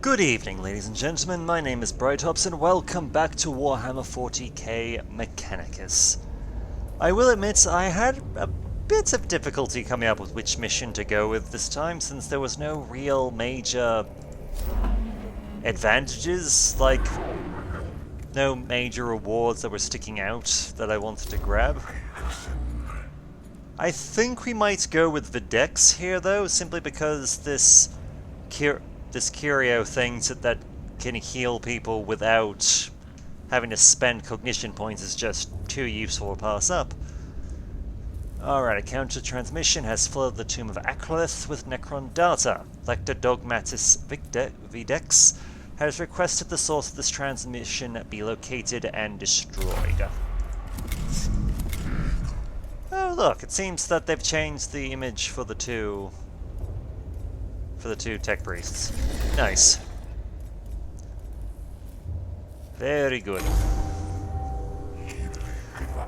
Good evening, ladies and gentlemen. My name is Brightops, and welcome back to Warhammer 40k Mechanicus. I will admit I had a bit of difficulty coming up with which mission to go with this time, since there was no real major advantages, like no major rewards that were sticking out that I wanted to grab. I think we might go with Videx here, though, simply because this curio thing that can heal people without having to spend cognition points is just too useful to pass up. Alright, a counter-transmission has flooded the tomb of Akleth with Necron data. Lector Dogmatis Videx has requested the source of this transmission be located and destroyed. Oh look, it seems that they've changed the image for the two tech priests. Nice. Very good.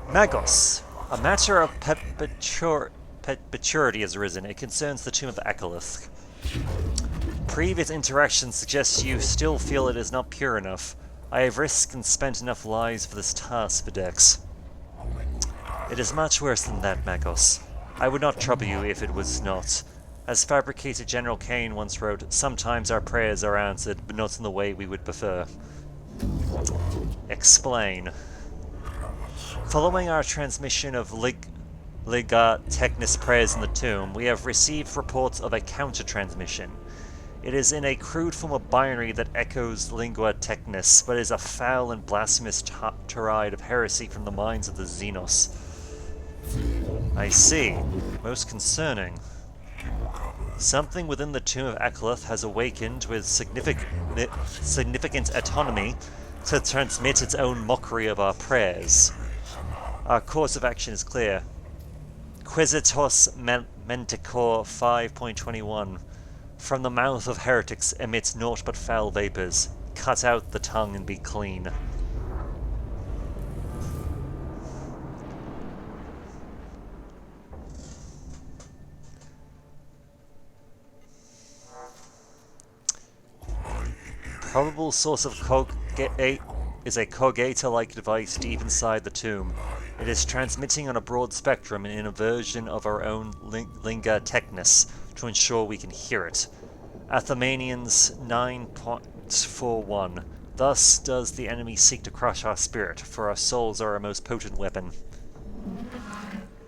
Magos. A matter of perpetuity has arisen. It concerns the tomb of Akalith. Previous interactions suggest you still feel it is not pure enough. I have risked and spent enough lives for this task, Videx. It is much worse than that, Magos. I would not trouble you if it was not. As Fabricator General Kane once wrote, sometimes our prayers are answered, but not in the way we would prefer. Explain. Following our transmission of Liga Technis prayers in the tomb, we have received reports of a counter-transmission. It is in a crude form of binary that echoes Lingua Technis, but is a foul and blasphemous tirade of heresy from the minds of the Xenos. I see. Most concerning. Something within the tomb of Akalith has awakened with significant autonomy to transmit its own mockery of our prayers. Our course of action is clear. Quisitos Menticor 5.21. From the mouth of heretics emits naught but foul vapors. Cut out the tongue and be clean. Probable source of is a Cogata-like device deep inside the tomb. It is transmitting on a broad spectrum in a version of our own Linga Technis to ensure we can hear it. Athamanians 9.41. Thus does the enemy seek to crush our spirit, for our souls are our most potent weapon.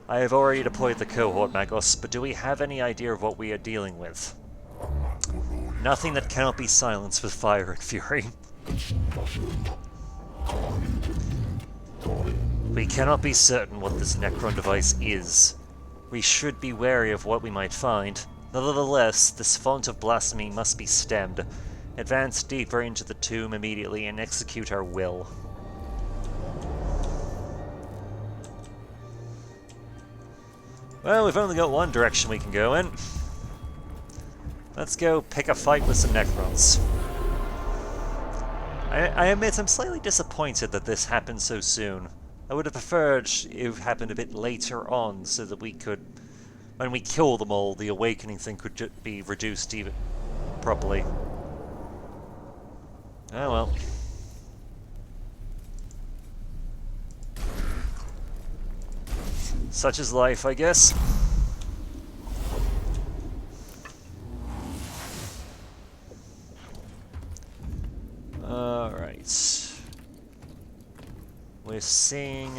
I have already deployed the cohort, Magos, but do we have any idea of what we are dealing with? Nothing that cannot be silenced with fire and fury. We cannot be certain what this Necron device is. We should be wary of what we might find. Nevertheless, this font of blasphemy must be stemmed. Advance deeper into the tomb immediately and execute our will. Well, we've only got one direction we can go in. Let's go pick a fight with some Necrons. I admit I'm slightly disappointed that this happened so soon. I would have preferred it happened a bit later on, so that we could, when we kill them all, the awakening thing could be reduced even properly. Oh well. Such is life, I guess. Alright. We're seeing...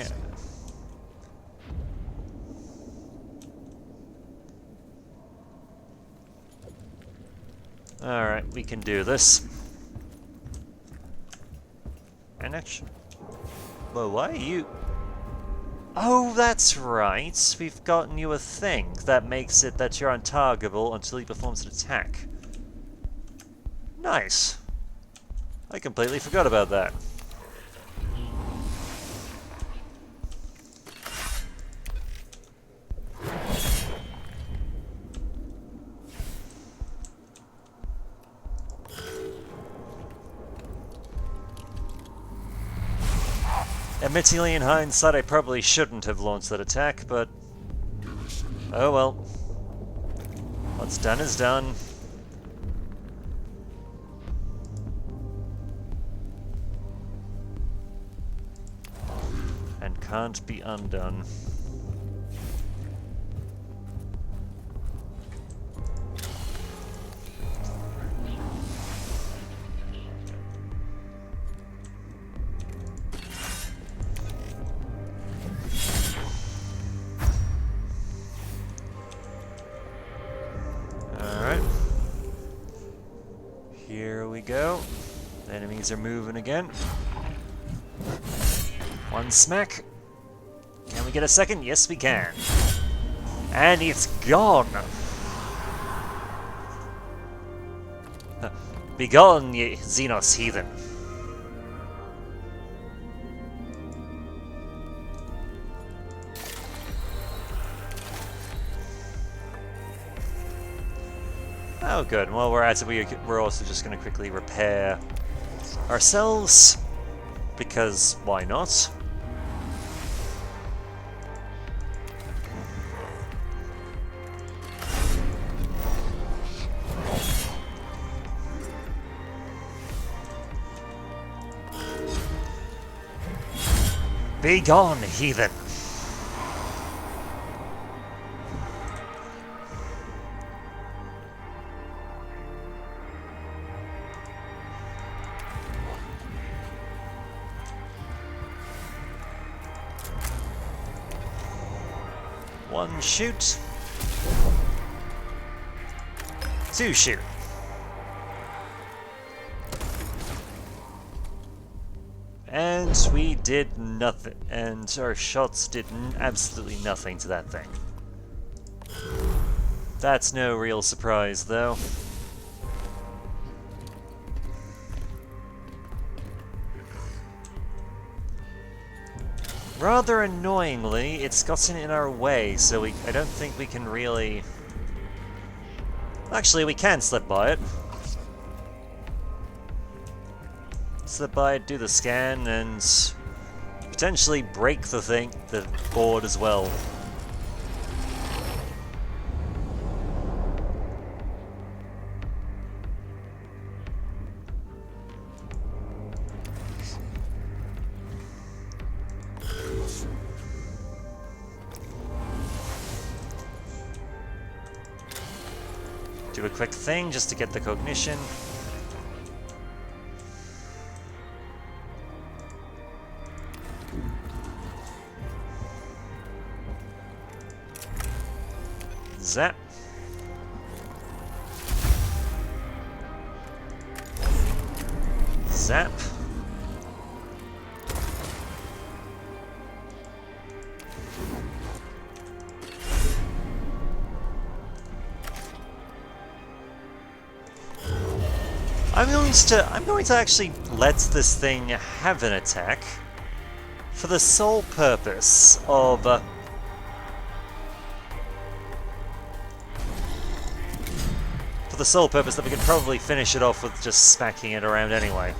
Alright, we can do this. And actually... Well, why are you... Oh, that's right! We've gotten you a thing that makes it that you're untargetable until he performs an attack. Nice! I completely forgot about that. Admittedly, in hindsight, I probably shouldn't have launched that attack, but... oh well. What's done is done. can't be undone. Alright. Here we go. Enemies are moving again. One smack. Can we get a second? Yes, we can. And it's gone! Begone, ye Xenos heathen. Oh, good. Well, we're at it. We're also just going to quickly repair ourselves, because why not? Be gone, heathen! One shoot. Two shoot. And we did nothing. And our shots did absolutely nothing to that thing. That's no real surprise, though. Rather annoyingly, it's gotten in our way, so I don't think we can really... Actually, we can slip by it. Slip by it, do the scan, and potentially break the board as well. Do a quick thing just to get the cognition. Zap. Zap. I'm going to actually let this thing have an attack for the sole purpose of that we could probably finish it off with just smacking it around anyway.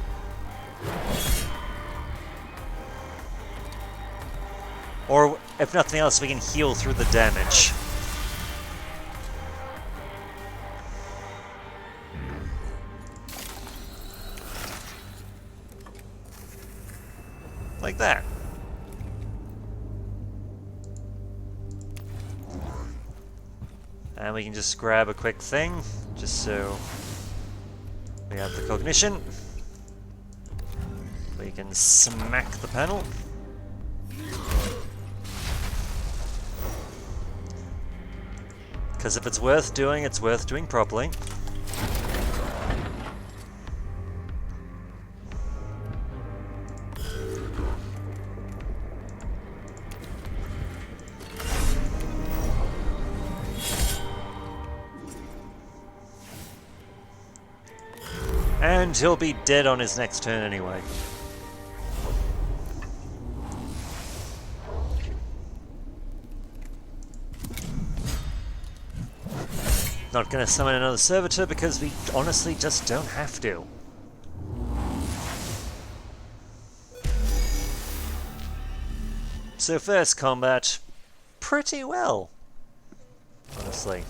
Or if nothing else, we can heal through the damage. Like that. And we can just grab a quick thing, just so we have the cognition. We can smack the panel. Because if it's worth doing properly. And he'll be dead on his next turn anyway. Not going to summon another servitor because we honestly just don't have to. So first combat, pretty well, honestly.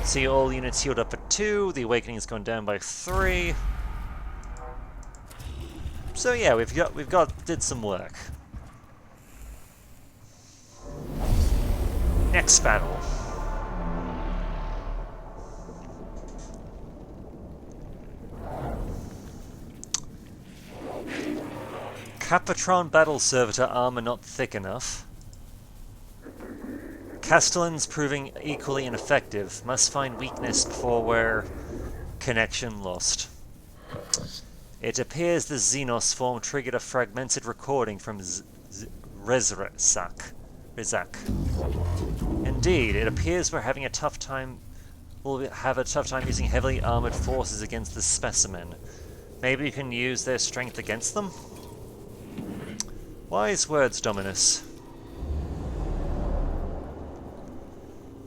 See all units healed up at 2, the awakening has gone down by 3. So yeah, did some work. Next battle. Capatron battle servitor armor not thick enough. Castellans proving equally ineffective. Must find weakness before we're connection lost. It appears the Xenos form triggered a fragmented recording from Rizak. Indeed, it appears we're having a tough time. We'll have a tough time using heavily armored forces against this specimen. Maybe you can use their strength against them? Wise words, Dominus.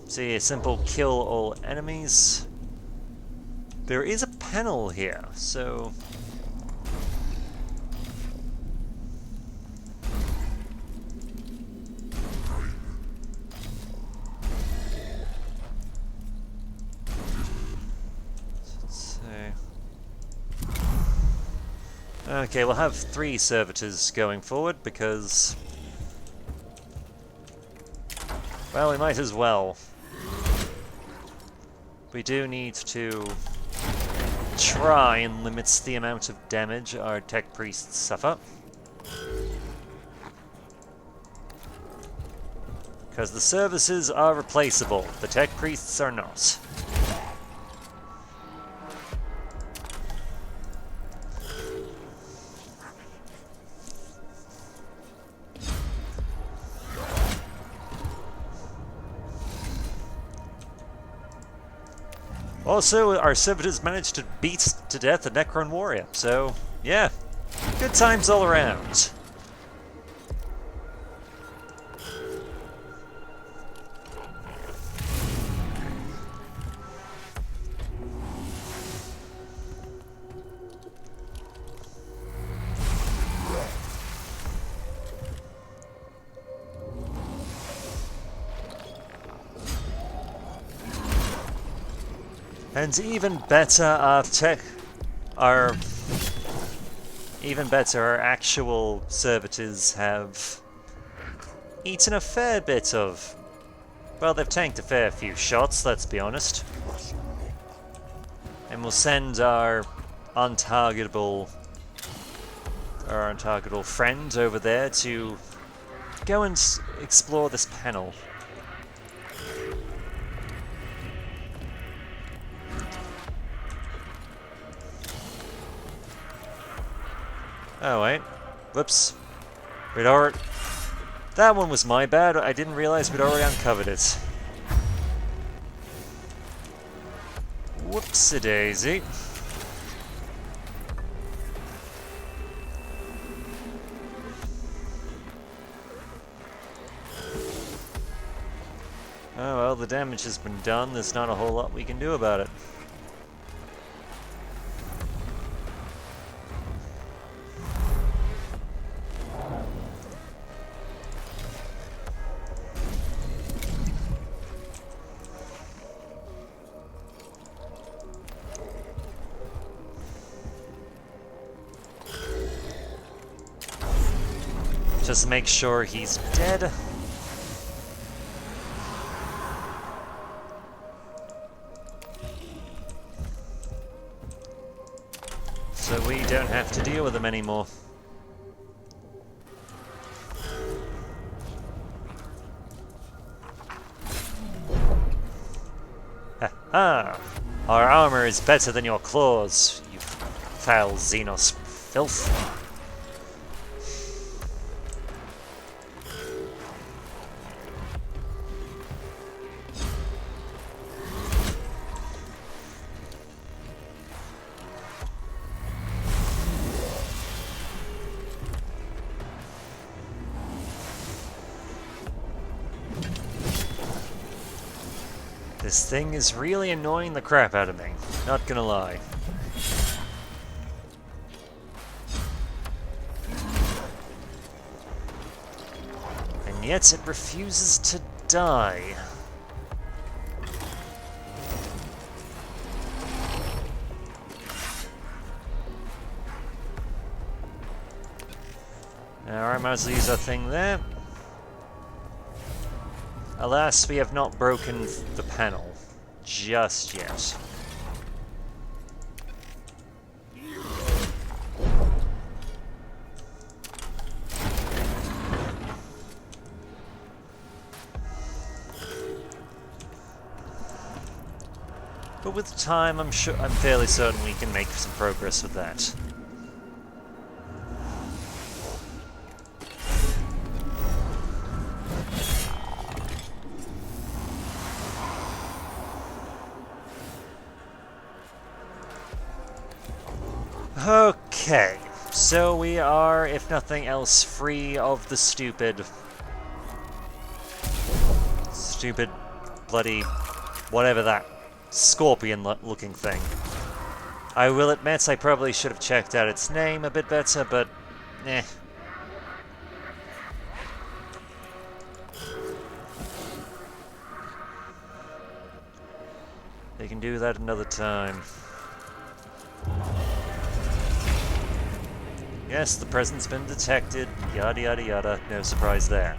See, a simple kill all enemies. There is a panel here, so... Okay, we'll have 3 servitors going forward because... well, we might as well. We do need to try and limit the amount of damage our tech priests suffer. Because the services are replaceable, the tech priests are not. Also, our servitors managed to beat to death a Necron warrior, so yeah, good times all around. And even better, our actual servitors have eaten a fair bit of... well, they've tanked a fair few shots, let's be honest. And we'll send our untargetable friend over there to go and explore this panel. Oh, wait. Whoops. We'd already... that one was my bad. I didn't realize we'd already uncovered it. Whoopsie-daisy. Oh, well, the damage has been done. There's not a whole lot we can do about it. Just make sure he's dead. So we don't have to deal with him anymore. Ha ha! Our armor is better than your claws, you foul Xenos filth. This thing is really annoying the crap out of me, not gonna lie. And yet it refuses to die. Alright, might as well use our thing there. Alas, we have not broken the panel just yet. But with time, I'm fairly certain we can make some progress with that. Okay, so we are, if nothing else, free of the stupid, bloody, whatever that scorpion-looking thing. I will admit I probably should have checked out its name a bit better, but eh. They can do that another time. Yes, the present's been detected, yada yada yada, no surprise there.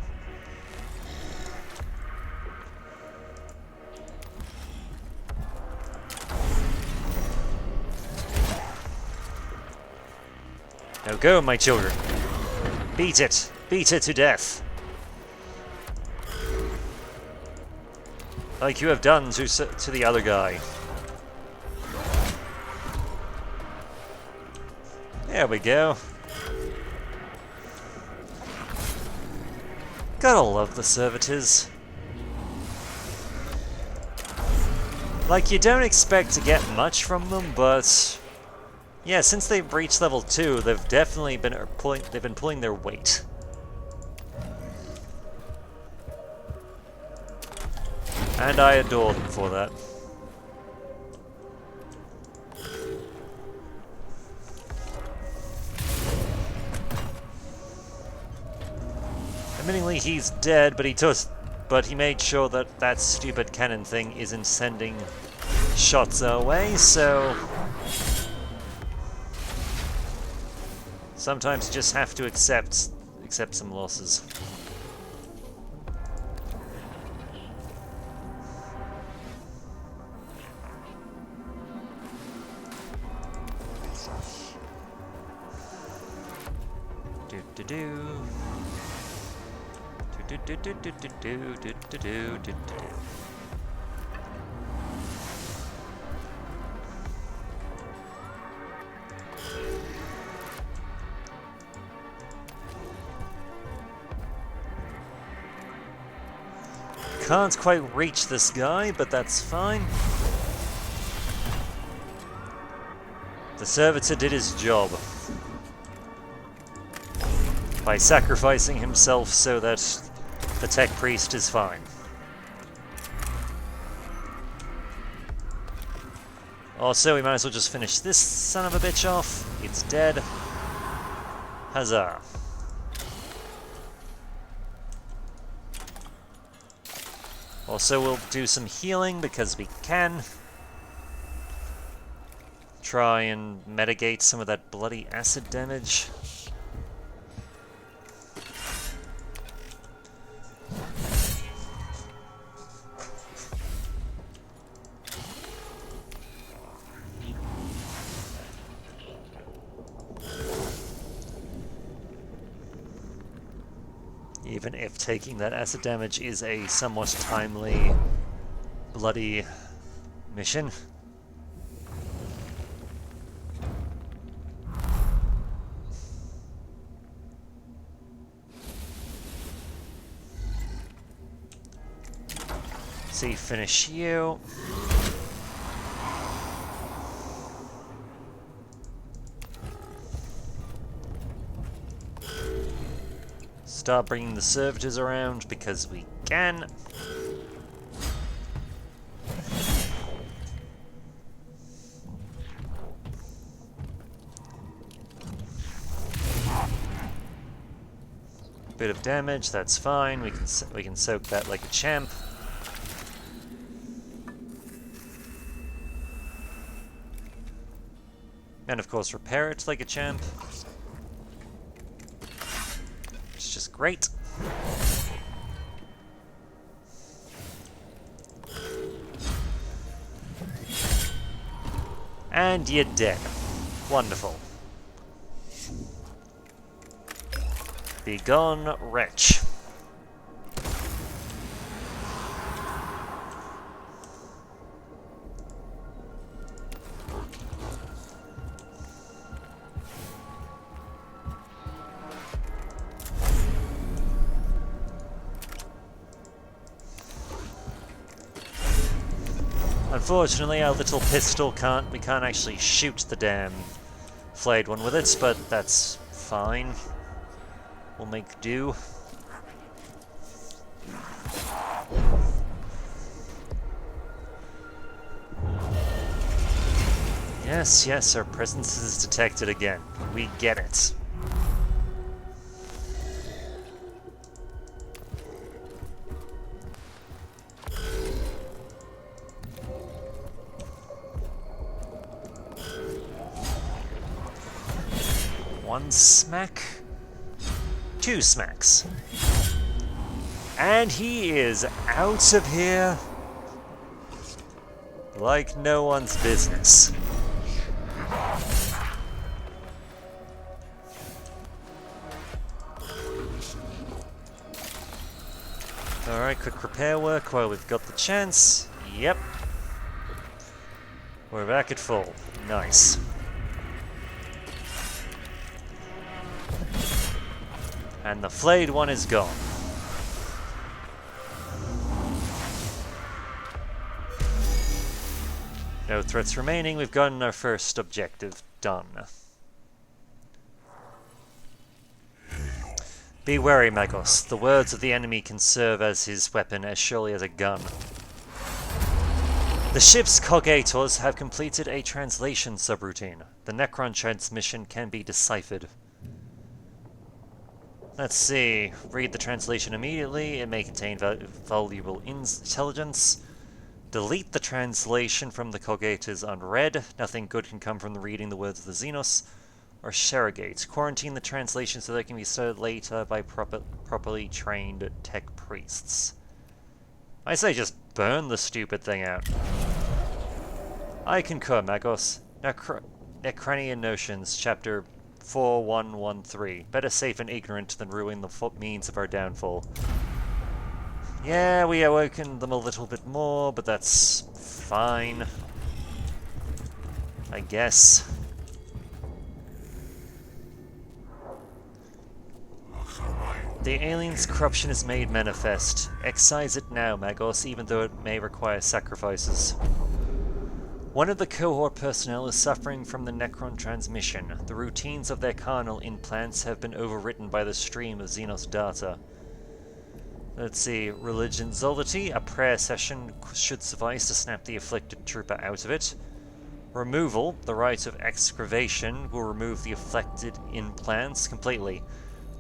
Now go, my children. Beat it! Beat it to death! Like you have done to the other guy. There we go. Gotta love the servitors. Like, you don't expect to get much from them, but yeah, since they've reached level 2, they've definitely been pulling their weight. And I adore them for that. Admittingly, he's dead, but he made sure that that stupid cannon thing isn't sending shots our way, so sometimes you just have to accept some losses. Do-do-do. Do-do-do-do-do-do-do-do-do-do. Can't quite reach this guy, but that's fine. The servitor did his job by sacrificing himself so that the tech priest is fine. Also, we might as well just finish this son of a bitch off. It's dead. Huzzah. Also, we'll do some healing because we can. Try and mitigate some of that bloody acid damage. Even if taking that acid damage is a somewhat timely, bloody mission. See, finish you. Start bringing the servitors around because we can. Bit of damage, that's fine. We can soak that like a champ. And of course repair it like a champ. It's just great. And you're dead. Wonderful. Be gone, wretch. Unfortunately, our little pistol we can't actually shoot the damn flayed one with it, but that's fine. We'll make do. Yes, yes, our presence is detected again. We get it. One smack, two smacks. And he is out of here like no one's business. Alright, quick repair work while we've got the chance. Yep. We're back at full. Nice. And the flayed one is gone. No threats remaining. We've gotten our first objective done. Be wary, Magos. The words of the enemy can serve as his weapon as surely as a gun. The ship's cogators have completed a translation subroutine. The Necron transmission can be deciphered. Let's see. Read the translation immediately. It may contain valuable intelligence. Delete the translation from the cogators unread. Nothing good can come from reading the words of the Xenos. Or Sherrogate. Quarantine the translation so they can be studied later by properly trained tech priests. I say just burn the stupid thing out. I concur, Magos. Necranian Notions, Chapter 4113. Better safe and ignorant than ruin the means of our downfall. Yeah, we awakened them a little bit more, but that's fine. I guess. The alien's corruption is made manifest. Excise it now, Magos, even though it may require sacrifices. One of the cohort personnel is suffering from the Necron transmission. The routines of their carnal implants have been overwritten by the stream of Xenos data. Let's see, Religion Zolity, a prayer session should suffice to snap the afflicted trooper out of it. Removal, the rite of excavation, will remove the afflicted implants completely.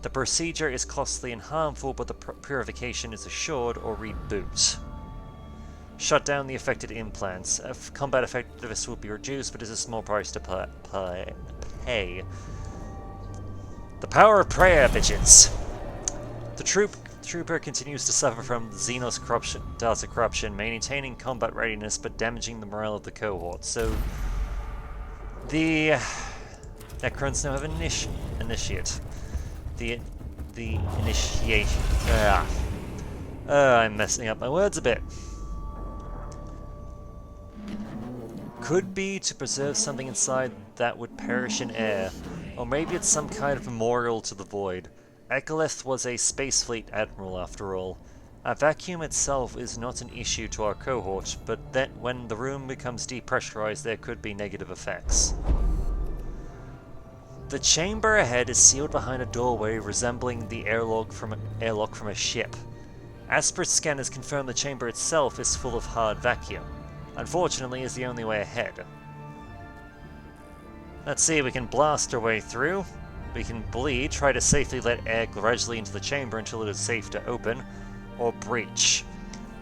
The procedure is costly and harmful, but the purification is assured, or reboot. Shut down the affected implants. Combat effectiveness will be reduced, but it's a small price to pay. The power of prayer, bitches! The trooper continues to suffer from Xenos data corruption, maintaining combat readiness but damaging the morale of the cohort. So the Necrons now have initiate. The initiation. I'm messing up my words a bit. Could be to preserve something inside that would perish in air, or maybe it's some kind of memorial to the void. Ekoleth was a space fleet admiral after all. A vacuum itself is not an issue to our cohort, but then when the room becomes depressurized there could be negative effects. The chamber ahead is sealed behind a doorway resembling the airlock from a ship. Aspirate scanners confirm the chamber itself is full of hard vacuum. Unfortunately, is the only way ahead. Let's see, we can blast our way through. We can bleed, try to safely let air gradually into the chamber until it is safe to open, or breach.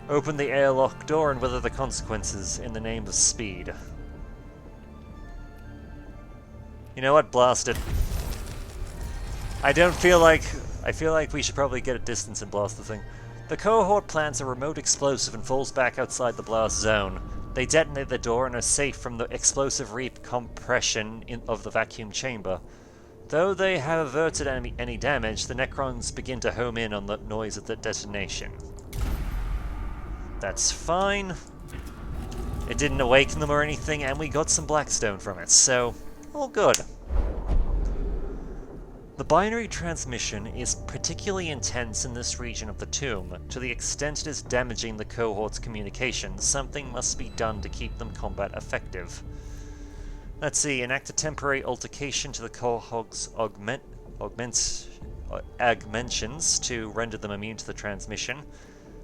Open the airlock door and weather the consequences in the name of speed. You know what? Blast it. I feel like we should probably get a distance and blast the thing. The cohort plants a remote explosive and falls back outside the blast zone. They detonate the door and are safe from the explosive recompression of the vacuum chamber. Though they have averted any damage, the Necrons begin to home in on the noise of the detonation. That's fine. It didn't awaken them or anything, and we got some Blackstone from it, so all good. The binary transmission is particularly intense in this region of the tomb. To the extent it is damaging the cohort's communications, something must be done to keep them combat effective. Let's see, enact a temporary altercation to the cohort's augmentations to render them immune to the transmission.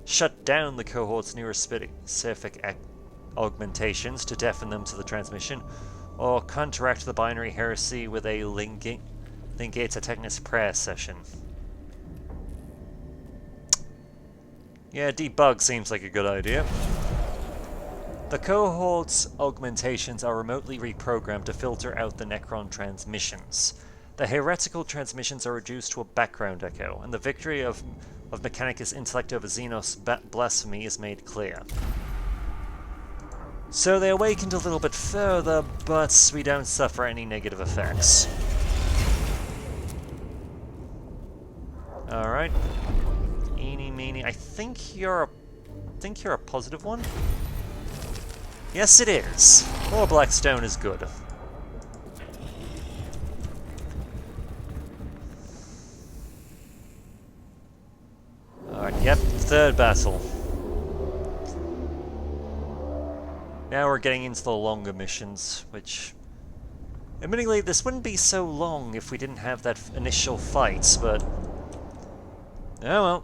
Shut down the cohort's neurospecific augmentations to deafen them to the transmission. Or counteract the binary heresy with a Lingates a Technis prayer session. Yeah, debug seems like a good idea. The cohort's augmentations are remotely reprogrammed to filter out the Necron transmissions. The heretical transmissions are reduced to a background echo, and the victory of Mechanicus' intellect over Xenos blasphemy is made clear. So they awakened a little bit further, but we don't suffer any negative effects. Alright. Eeny, meeny. I think you're a positive one? Yes, it is. More Blackstone is good. Alright, yep, third battle. Now we're getting into the longer missions, which... admittedly, this wouldn't be so long if we didn't have that initial fight, but... oh well.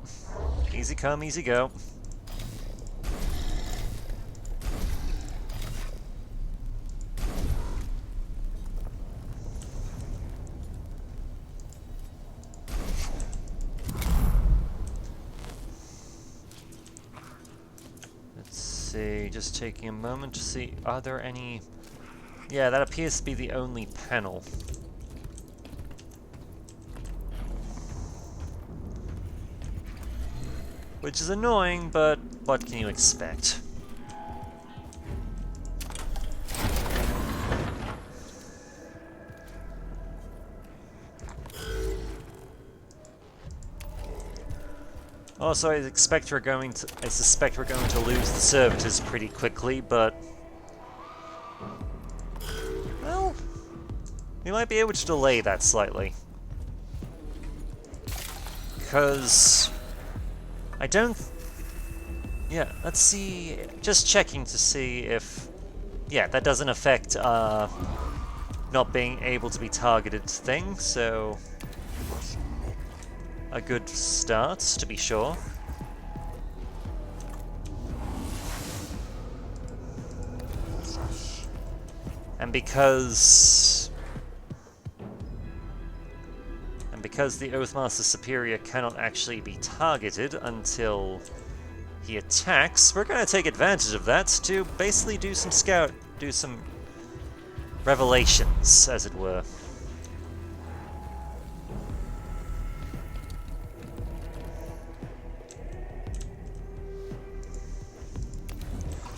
Easy come, easy go. Just taking a moment to see, are there any... yeah, that appears to be the only panel. Which is annoying, but what can you expect? Also, I suspect we're going to lose the servitors pretty quickly, but... well... we might be able to delay that slightly. Because... I don't... yeah, let's see... just checking to see if... yeah, that doesn't affect, not being able to be targeted thing, so... a good start, to be sure. And because the Oathmaster Superior cannot actually be targeted until he attacks, we're going to take advantage of that to basically do some revelations, as it were.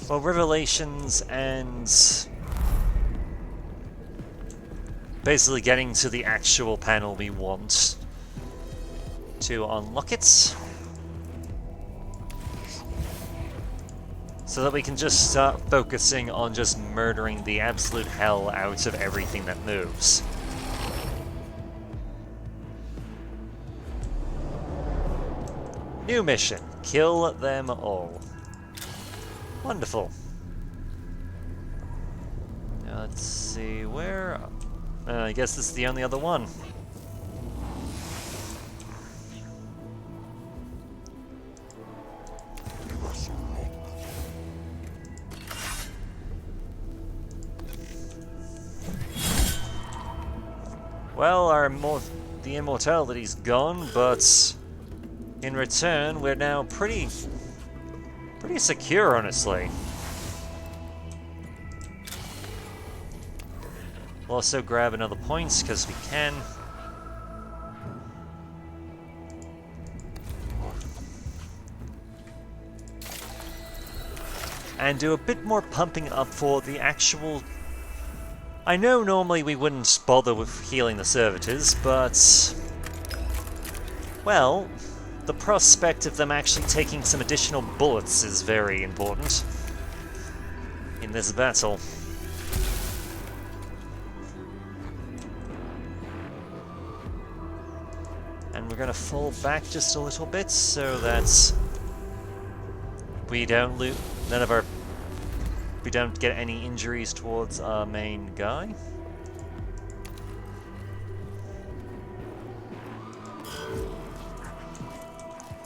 Well, revelations and basically getting to the actual panel we want to unlock it. So that we can just start focusing on just murdering the absolute hell out of everything that moves. New mission. Kill them all. Wonderful. Now let's see, where... I guess this is the only other one. Well, the immortality's gone, but in return, we're now pretty secure, honestly. We'll also grab another point, because we can. and do a bit more pumping up for the actual... I know normally we wouldn't bother with healing the servitors, but... well, the prospect of them actually taking some additional bullets is very important in this battle. And we're gonna fall back just a little bit so that we don't lose we don't get any injuries towards our main guy.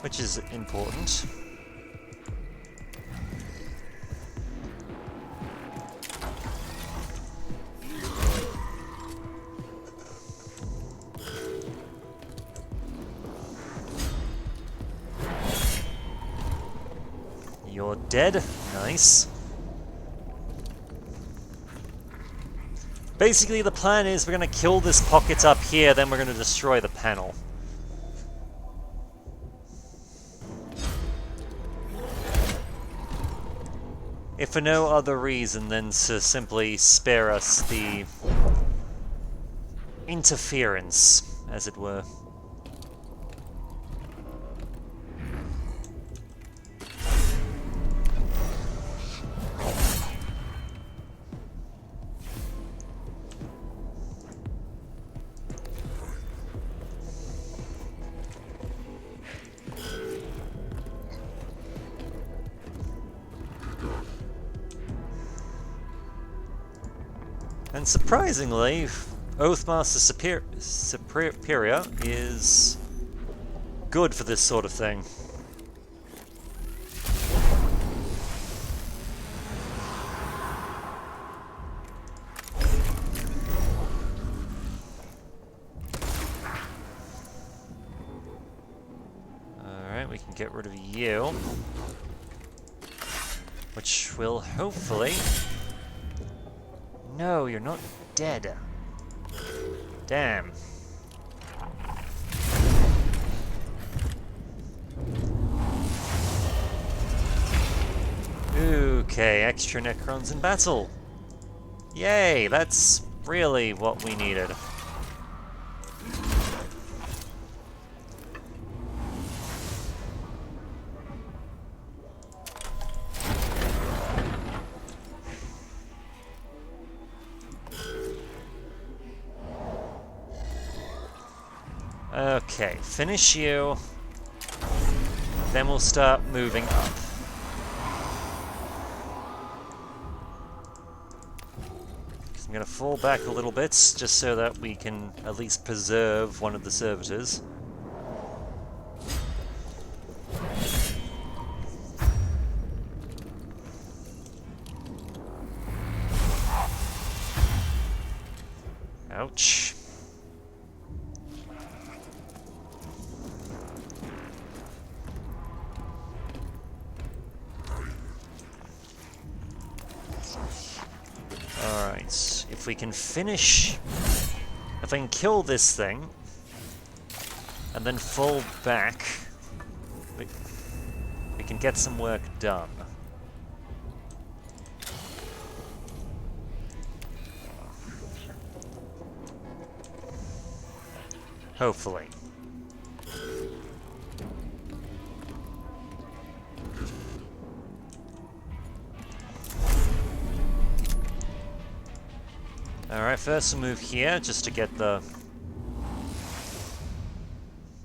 Which is important. You're dead. Nice. Basically, the plan is we're going to kill this pocket up here, then we're going to destroy the panel. If for no other reason than to simply spare us the interference, as it were. And surprisingly, Oathmaster Superior is good for this sort of thing. Alright, we can get rid of you. Which will hopefully... No, you're not dead. Damn. Okay, extra Necrons in battle. Yay, that's really what we needed. Okay, finish you. Then we'll start moving up. I'm going to fall back a little bit, just so that we can at least preserve one of the servitors. Ouch. Alright, if we can finish... If I can kill this thing, and then fall back, we can get some work done. Hopefully. Alright, first we'll move here, just to get the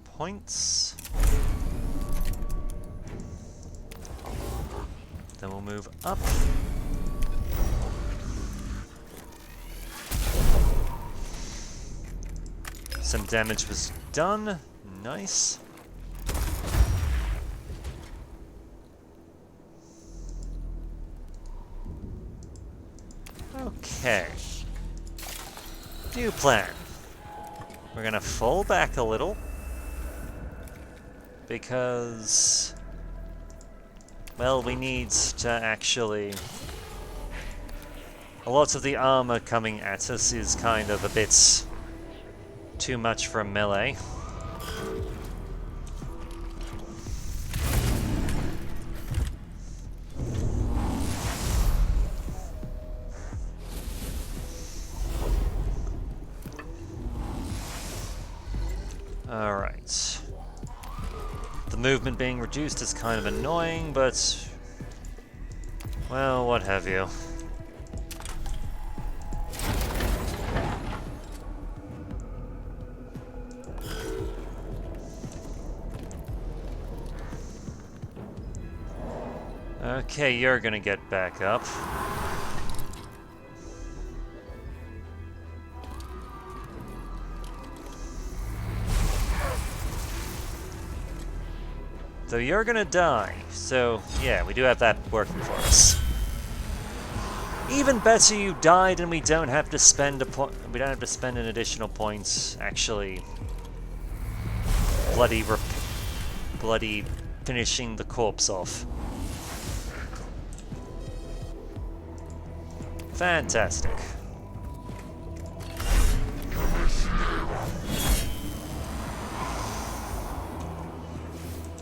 points. Then we'll move up. Some damage was done. Nice. Okay. New plan. We're gonna fall back a little. Because... well, we need to actually... a lot of the armor coming at us is kind of a bit too much for melee. Alright. The movement being reduced is kind of annoying, but... well, what have you. Okay, you're gonna get back up. So you're gonna die, so yeah, we do have that working for us. Even better, you died, and we don't have to spend a point. We don't have to spend an additional point actually bloody finishing the corpse off. Fantastic.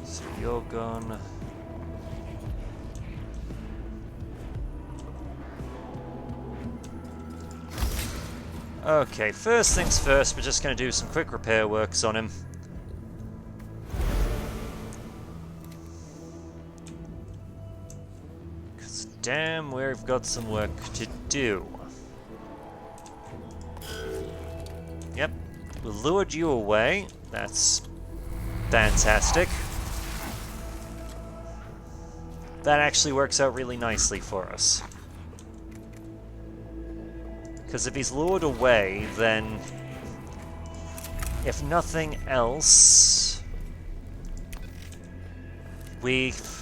So you're gone. Okay, first things first, we're just going to do some quick repair works on him. Because damn, we've got some work to do. Yep, we lured you away. That's fantastic. That actually works out really nicely for us. Because if he's lured away, then... if nothing else... If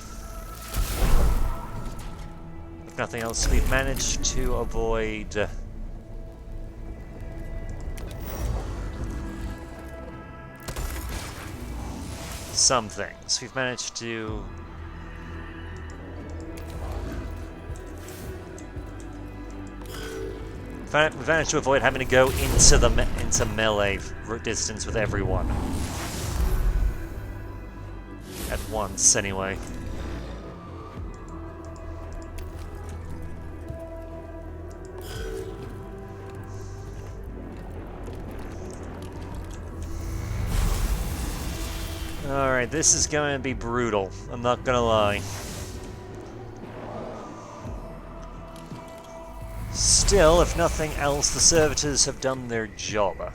nothing else, we've managed to avoid... some things. We've managed to... we've managed to avoid having to go into melee distance with everyone. At once, anyway. Alright, this is going to be brutal. I'm not gonna lie. Still, if nothing else, the servitors have done their job.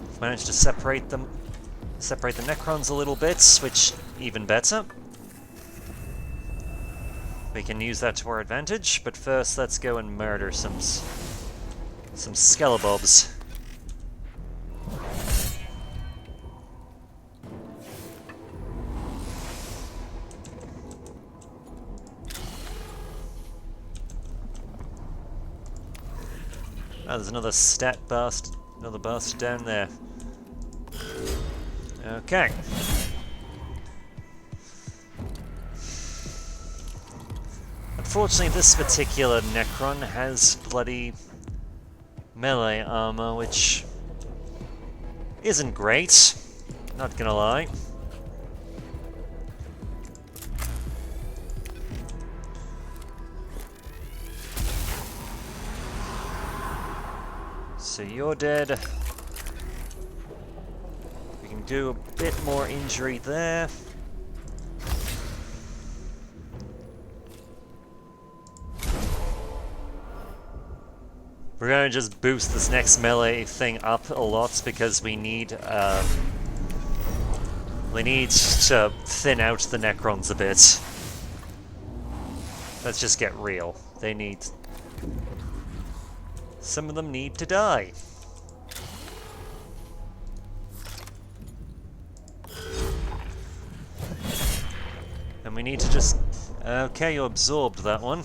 We've managed to separate the Necrons a little bit, which even better. We can use that to our advantage, but first let's go and murder some skelebobs. Oh, there's another another bastard down there. Okay. Unfortunately, this particular Necron has bloody melee armor, which isn't great, not gonna lie. So you're dead. We can do a bit more injury there. We're gonna just boost this next melee thing up a lot because we need to thin out the Necrons a bit. Let's just get real. Some of them need to die. And we need to just... okay, you absorbed that one.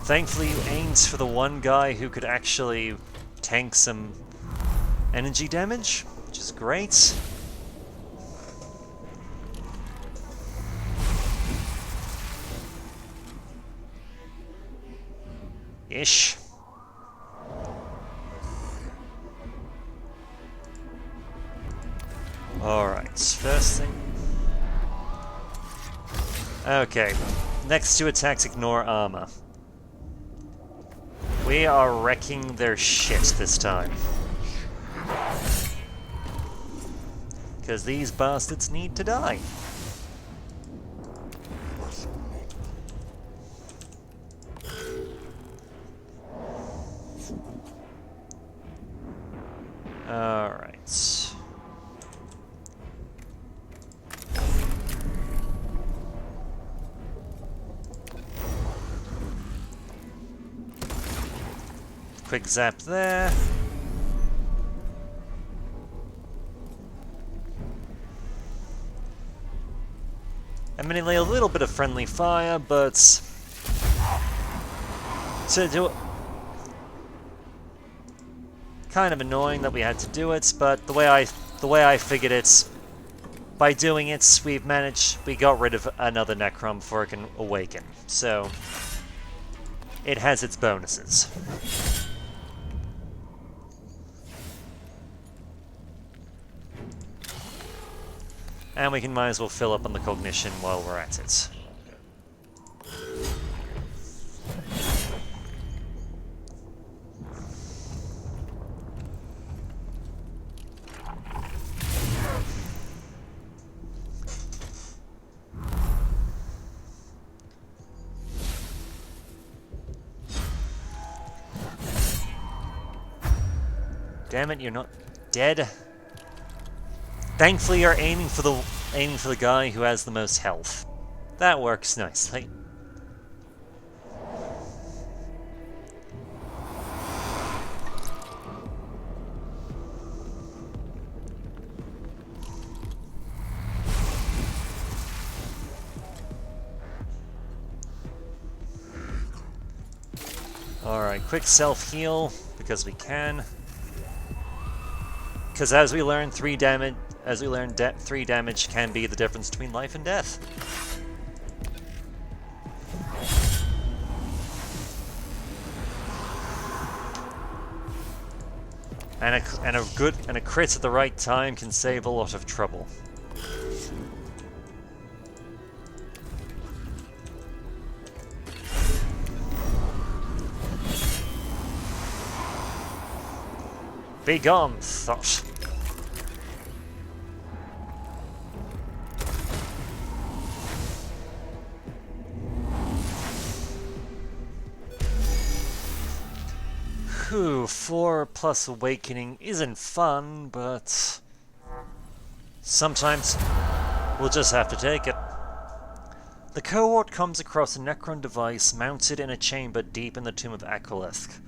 Thankfully, you aimed for the one guy who could actually tank some energy damage, which is great. Ish. Alright, first thing... Okay, next two attacks ignore armor. We are wrecking their shit this time. Because these bastards need to die. Alright. Quick zap there. I mean, a little bit of friendly fire, but to do it, kind of annoying that we had to do it. But the way I figured it, by doing it, we got rid of another Necron before it can awaken. So it has its bonuses. And we might as well fill up on the cognition while we're at it. Damn it, you're not dead. Thankfully, you're aiming for the guy who has the most health. That works nicely. Alright, quick self-heal, because we can. Because as we learn, 3 damage can be the difference between life and death. And a crit at the right time can save a lot of trouble. Be gone, thought. Whew, 4 plus awakening isn't fun, but sometimes we'll just have to take it. The cohort comes across a Necron device mounted in a chamber deep in the tomb of Akoleth.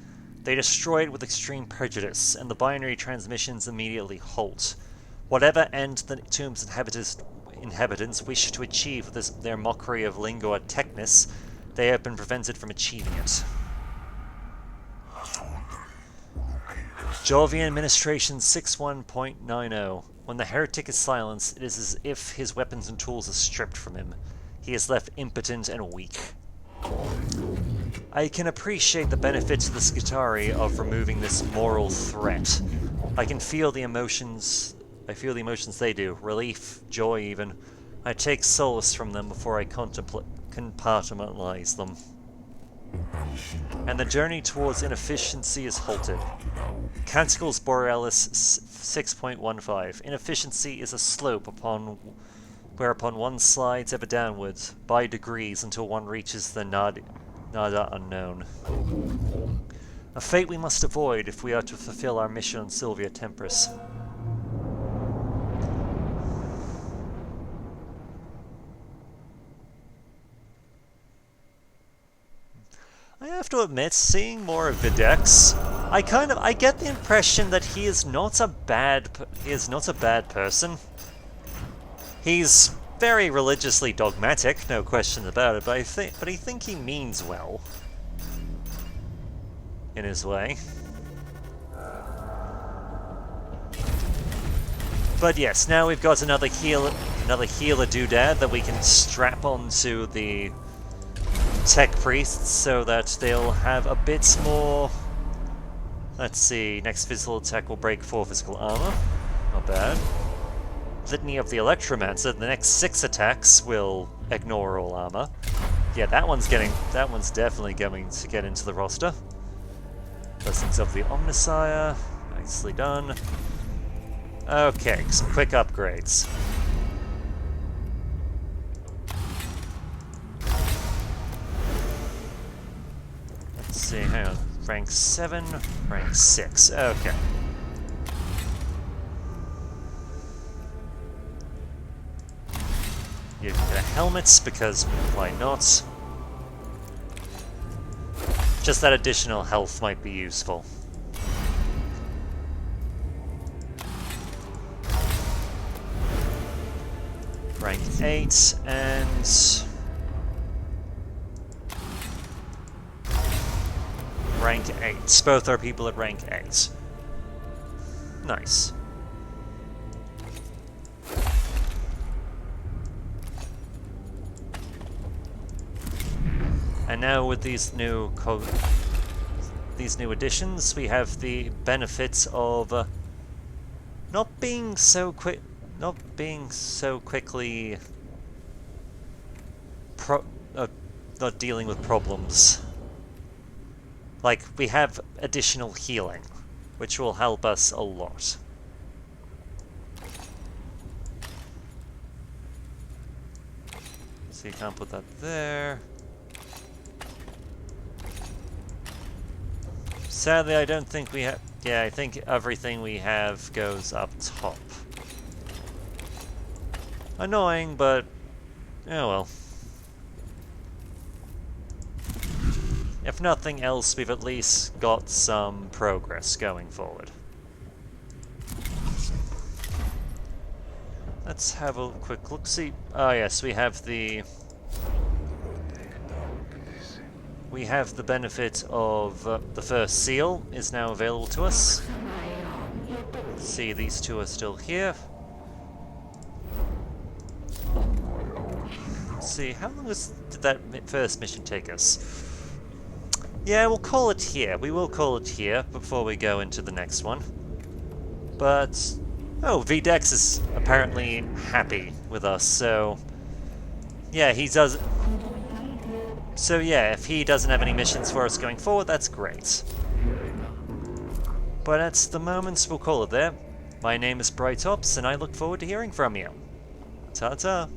They destroy it with extreme prejudice, and the binary transmissions immediately halt. Whatever end the tomb's inhabitants wish to achieve with their mockery of lingua technis, they have been prevented from achieving it. Jovian Administration 61.90. When the heretic is silenced, it is as if his weapons and tools are stripped from him. He is left impotent and weak. I can appreciate the benefit to the Skitarii of removing this moral threat. I feel the emotions they do. Relief, joy even. I take solace from them before I compartmentalize them. And the journey towards inefficiency is halted. Canticles Borealis 6.15. Inefficiency is a slope whereupon one slides ever downwards by degrees until one reaches the nada unknown. A fate we must avoid if we are to fulfill our mission on Sylvia Tempest. I have to admit, seeing more of Videx, I get the impression that he is not a bad person. He's very religiously dogmatic, no question about it, but I think he means well in his way. But yes, now we've got another healer doodad that we can strap onto the tech priests so that they'll have a bit more. Let's see, next physical attack will break 4 physical armor. Not bad. Litany of the Electromancer, the next 6 attacks will ignore all armor. Yeah, that one's definitely going to get into the roster. Blessings of the Omnisire, nicely done. Okay, some quick upgrades. Let's see, hang on. Rank 7, rank 6, okay. You can get helmets, because why not? Just that additional health might be useful. Rank 8, and... rank 8. Both are people at rank 8. Nice. And now with these new additions, we have the benefits of not being so quickly not dealing with problems. Like, we have additional healing, which will help us a lot. So you can't put that there. Sadly, I don't think we have... yeah, I think everything we have goes up top. Annoying, but... oh well. If nothing else, we've at least got some progress going forward. Let's have a quick look-see. Oh yes, we have the... we have the benefit of the first seal is now available to us. Let's see, these two are still here. Let's see, how long did that first mission take us? Yeah, we'll call it here. We will call it here before we go into the next one. But... oh, VDEX is apparently happy with us, so... yeah, he does... so yeah, if he doesn't have any missions for us going forward, that's great. But at the moment, we'll call it there. My name is Bright Ops, and I look forward to hearing from you. Ta-ta!